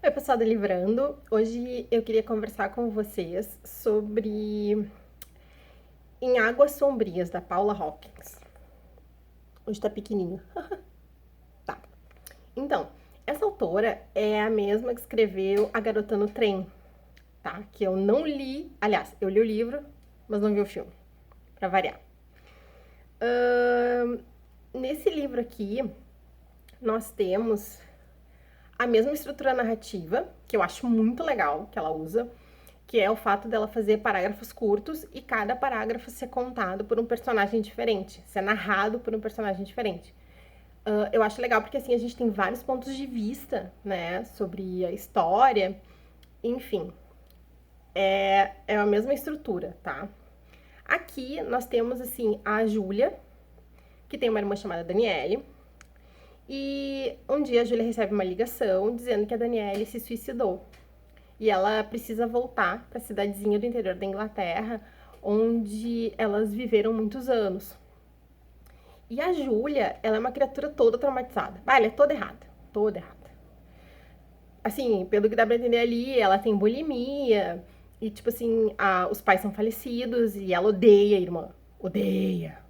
Oi, pessoal do Livrando. Hoje eu queria conversar com vocês sobre Em Águas Sombrias, da Paula Hawkins. Hoje tá pequenininho. Tá. Então, essa autora é a mesma que escreveu A Garota no Trem, tá? Que eu não li. Aliás, eu li o livro, mas não vi o filme, pra variar. Nesse livro aqui, nós temos a mesma estrutura narrativa, que eu acho muito legal que ela usa, que é o fato dela fazer parágrafos curtos e cada parágrafo ser contado por um personagem diferente, ser narrado por um personagem diferente. Eu acho legal porque assim a gente tem vários pontos de vista, né, sobre a história, enfim, é a mesma estrutura, tá? Aqui nós temos assim a Júlia, que tem uma irmã chamada Daniele, e um dia a Júlia recebe uma ligação dizendo que a Daniele se suicidou. E ela precisa voltar para a cidadezinha do interior da Inglaterra, onde elas viveram muitos anos. E a Júlia, ela é uma criatura toda traumatizada. Ela é toda errada, toda errada. Assim, pelo que dá pra entender ali, ela tem bulimia, e tipo assim, os pais são falecidos, e ela odeia a irmã. Odeia.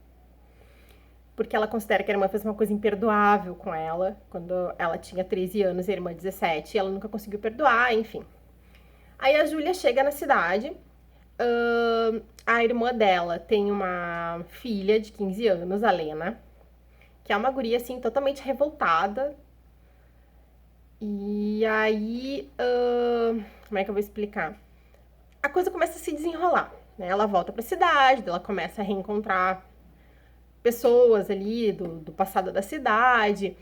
Porque ela considera que a irmã fez uma coisa imperdoável com ela, quando ela tinha 13 anos e a irmã 17, e ela nunca conseguiu perdoar, enfim. Aí a Júlia chega na cidade. A irmã dela tem uma filha de 15 anos, a Lena, que é uma guria, assim, totalmente revoltada. E aí, como é que eu vou explicar? A coisa começa a se desenrolar, né? Ela volta pra cidade, ela começa a reencontrar pessoas ali do passado da cidade,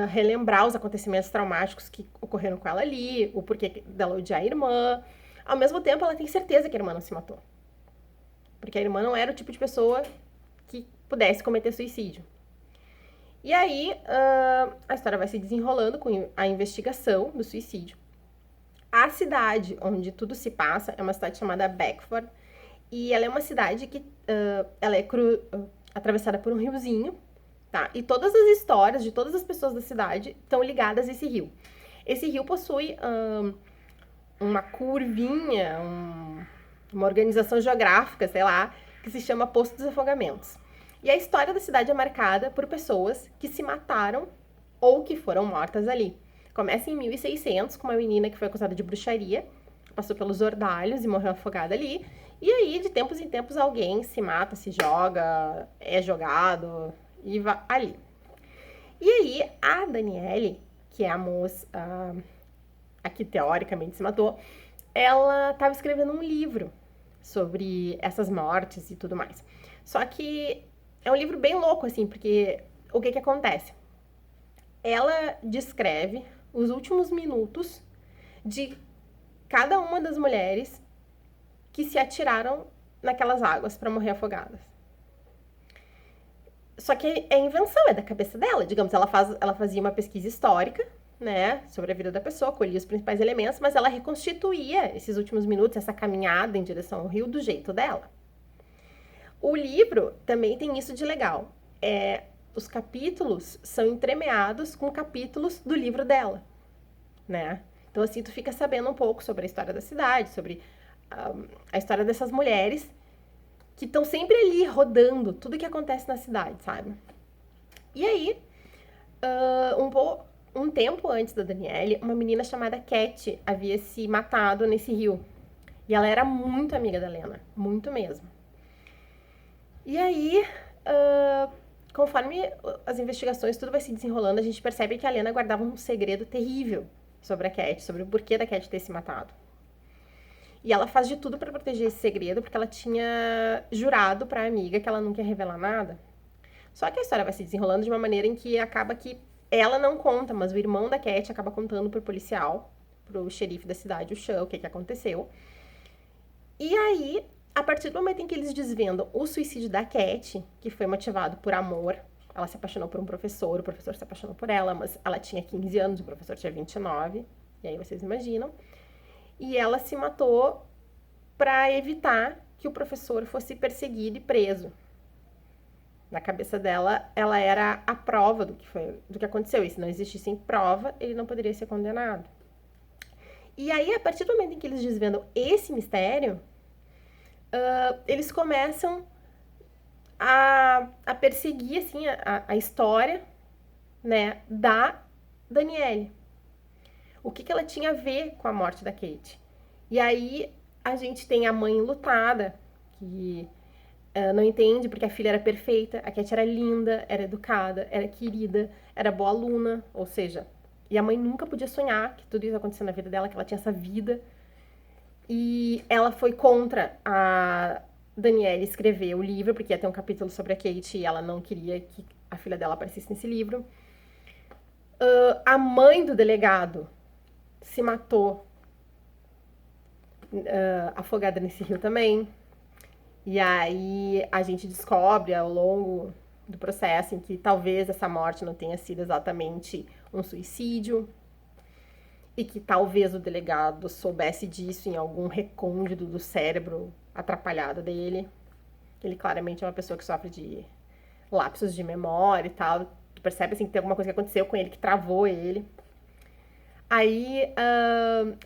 relembrar os acontecimentos traumáticos que ocorreram com ela ali, o porquê dela odiar a irmã. Ao mesmo tempo, ela tem certeza que a irmã não se matou. Porque a irmã não era o tipo de pessoa que pudesse cometer suicídio. E aí, a história vai se desenrolando com a investigação do suicídio. A cidade onde tudo se passa é uma cidade chamada Beckford. E ela é uma cidade que ela é atravessada por um riozinho, tá? E todas as histórias de todas as pessoas da cidade estão ligadas a esse rio. Esse rio possui uma curvinha, uma organização geográfica, sei lá, que se chama Poço dos Afogamentos. E a história da cidade é marcada por pessoas que se mataram ou que foram mortas ali. Começa em 1600 com uma menina que foi acusada de bruxaria, passou pelos ordalhos e morreu afogada ali. E aí, de tempos em tempos, alguém se mata, se joga, é jogado e vai ali. E aí, a Daniele, que é a moça a que teoricamente se matou, ela estava escrevendo um livro sobre essas mortes e tudo mais. Só que é um livro bem louco, assim, porque o que acontece? Ela descreve os últimos minutos de cada uma das mulheres que se atiraram naquelas águas para morrer afogadas. Só que é invenção, é da cabeça dela. Digamos, ela fazia uma pesquisa histórica, né, sobre a vida da pessoa, colhia os principais elementos, mas ela reconstituía esses últimos minutos, essa caminhada em direção ao rio, do jeito dela. O livro também tem isso de legal. Os capítulos são entremeados com capítulos do livro dela, né? Então, assim, tu fica sabendo um pouco sobre a história da cidade, sobre a história dessas mulheres que estão sempre ali rodando tudo que acontece na cidade, sabe? E aí, um tempo antes da Daniele, uma menina chamada Cat havia se matado nesse rio. E ela era muito amiga da Lena, muito mesmo. E aí, conforme as investigações, tudo vai se desenrolando, a gente percebe que a Lena guardava um segredo terrível sobre a Cat, sobre o porquê da Cat ter se matado. E ela faz de tudo para proteger esse segredo, porque ela tinha jurado pra amiga que ela não ia revelar nada. Só que a história vai se desenrolando de uma maneira em que acaba que ela não conta, mas o irmão da Cat acaba contando pro policial, pro xerife da cidade, o Sean, o que aconteceu. E aí, a partir do momento em que eles desvendam o suicídio da Cat, que foi motivado por amor, ela se apaixonou por um professor, o professor se apaixonou por ela, mas ela tinha 15 anos, o professor tinha 29, e aí vocês imaginam. E ela se matou para evitar que o professor fosse perseguido e preso. Na cabeça dela, ela era a prova do que aconteceu. E se não existisse prova, ele não poderia ser condenado. E aí, a partir do momento em que eles desvendam esse mistério, eles começam a perseguir, assim, a história, né, da Danielle. O que ela tinha a ver com a morte da Kate. E aí, a gente tem a mãe enlutada, que não entende porque a filha era perfeita, a Kate era linda, era educada, era querida, era boa aluna, ou seja, e a mãe nunca podia sonhar que tudo isso ia acontecer na vida dela, que ela tinha essa vida. E ela foi contra a Danielle escrever o livro, porque ia ter um capítulo sobre a Kate e ela não queria que a filha dela aparecesse nesse livro. A mãe do delegado se matou afogada nesse rio também. E aí a gente descobre ao longo do processo em que talvez essa morte não tenha sido exatamente um suicídio e que talvez o delegado soubesse disso em algum recôndito do cérebro atrapalhado dele. Ele claramente é uma pessoa que sofre de lapsos de memória e tal. Tu percebe assim que tem alguma coisa que aconteceu com ele que travou ele. Aí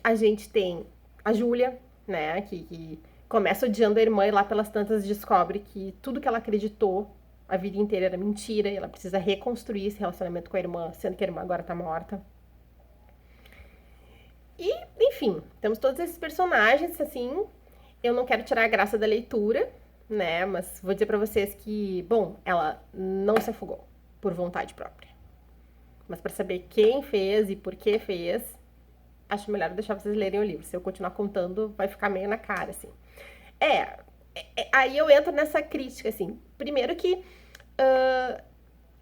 a gente tem a Júlia, né, que começa odiando a irmã e lá pelas tantas descobre que tudo que ela acreditou a vida inteira era mentira e ela precisa reconstruir esse relacionamento com a irmã, sendo que a irmã agora tá morta. E, enfim, temos todos esses personagens, assim, eu não quero tirar a graça da leitura, né, mas vou dizer pra vocês que, bom, ela não se afogou por vontade própria. Mas pra saber quem fez e por que fez, acho melhor deixar vocês lerem o livro. Se eu continuar contando, vai ficar meio na cara, assim. Aí eu entro nessa crítica, assim. Primeiro que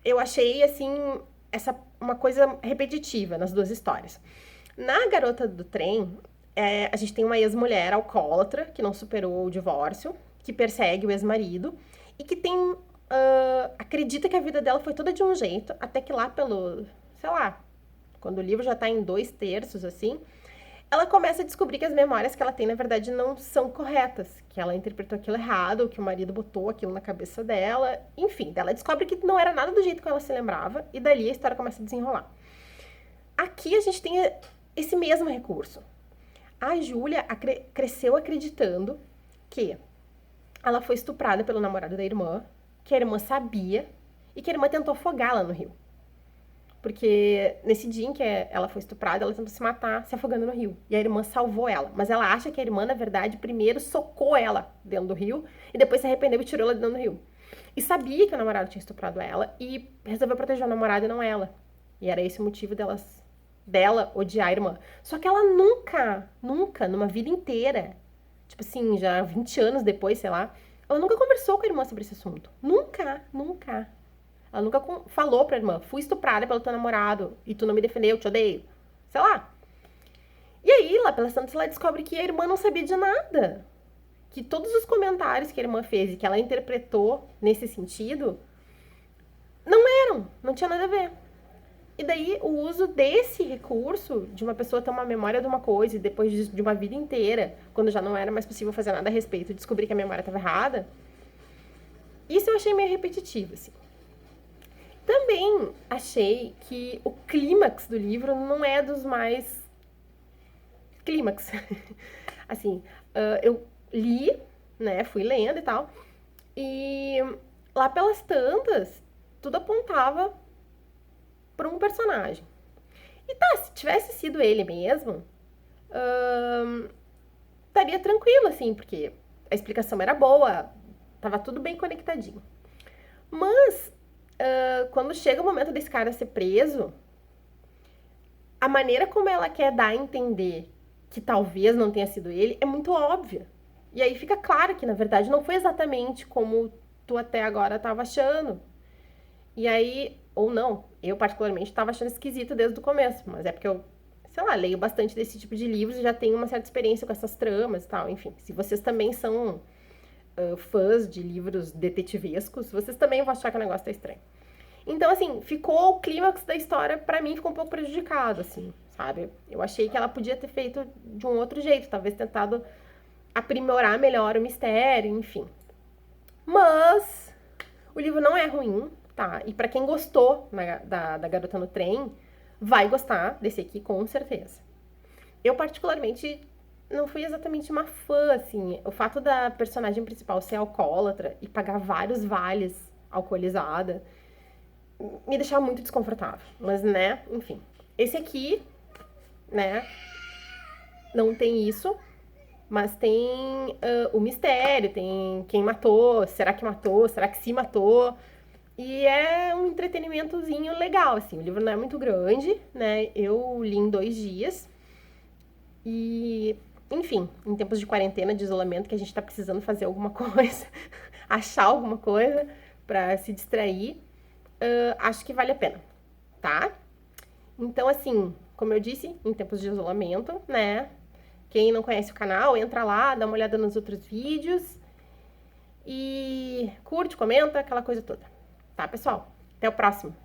eu achei, assim, uma coisa repetitiva nas duas histórias. Na Garota do Trem, a gente tem uma ex-mulher alcoólatra que não superou o divórcio, que persegue o ex-marido e que tem... acredita que a vida dela foi toda de um jeito, até que lá pelo... sei lá, quando o livro já tá em 2/3, assim, ela começa a descobrir que as memórias que ela tem, na verdade, não são corretas, que ela interpretou aquilo errado, que o marido botou aquilo na cabeça dela, enfim, ela descobre que não era nada do jeito que ela se lembrava, e dali a história começa a desenrolar. Aqui a gente tem esse mesmo recurso. A Júlia cresceu acreditando que ela foi estuprada pelo namorado da irmã, que a irmã sabia, e que a irmã tentou afogá-la no rio. Porque nesse dia em que ela foi estuprada, ela tentou se matar se afogando no rio. E a irmã salvou ela. Mas ela acha que a irmã, na verdade, primeiro socou ela dentro do rio e depois se arrependeu e tirou ela dentro do rio. E sabia que o namorado tinha estuprado ela e resolveu proteger o namorado e não ela. E era esse o motivo dela odiar a irmã. Só que ela nunca, numa vida inteira, tipo assim, já 20 anos depois, sei lá, ela nunca conversou com a irmã sobre esse assunto. Nunca. Ela nunca falou pra irmã, fui estuprada pelo teu namorado e tu não me defendeu, eu te odeio. Sei lá. E aí, lá pelas tantas, ela descobre que a irmã não sabia de nada. Que todos os comentários que a irmã fez e que ela interpretou nesse sentido não tinha nada a ver. E daí, o uso desse recurso, de uma pessoa ter uma memória de uma coisa e depois de uma vida inteira, quando já não era mais possível fazer nada a respeito, descobrir que a memória estava errada, isso eu achei meio repetitivo, assim. Também achei que o clímax do livro não é dos mais clímax. Assim, eu li, né, fui lendo e tal, e lá pelas tantas, tudo apontava para um personagem. E tá, se tivesse sido ele mesmo, estaria tranquilo, assim, porque a explicação era boa, tava tudo bem conectadinho. Mas quando chega o momento desse cara ser preso, a maneira como ela quer dar a entender que talvez não tenha sido ele é muito óbvia. E aí fica claro que, na verdade, não foi exatamente como tu até agora estava achando. E aí, ou não, eu particularmente estava achando esquisito desde o começo, mas é porque eu, sei lá, leio bastante desse tipo de livros e já tenho uma certa experiência com essas tramas e tal. Enfim, se vocês também são fãs de livros detetivescos, vocês também vão achar que o negócio tá estranho. Então, assim, ficou o clímax da história, pra mim, ficou um pouco prejudicado, assim, sabe? Eu achei que ela podia ter feito de um outro jeito, talvez tentado aprimorar melhor o mistério, enfim. Mas o livro não é ruim, tá? E pra quem gostou da Garota no Trem, vai gostar desse aqui, com certeza. Eu, particularmente, não fui exatamente uma fã, assim. O fato da personagem principal ser alcoólatra e pagar vários vales alcoolizada me deixava muito desconfortável. Mas, né, enfim. Esse aqui, né, não tem isso, mas tem o mistério, tem quem matou, será que se matou? E é um entretenimentozinho legal, assim. O livro não é muito grande, né? Eu li em 2 dias. E, enfim, em tempos de quarentena, de isolamento, que a gente tá precisando fazer alguma coisa, achar alguma coisa pra se distrair, acho que vale a pena, tá? Então, assim, como eu disse, em tempos de isolamento, né? Quem não conhece o canal, entra lá, dá uma olhada nos outros vídeos e curte, comenta, aquela coisa toda. Tá, pessoal? Até o próximo!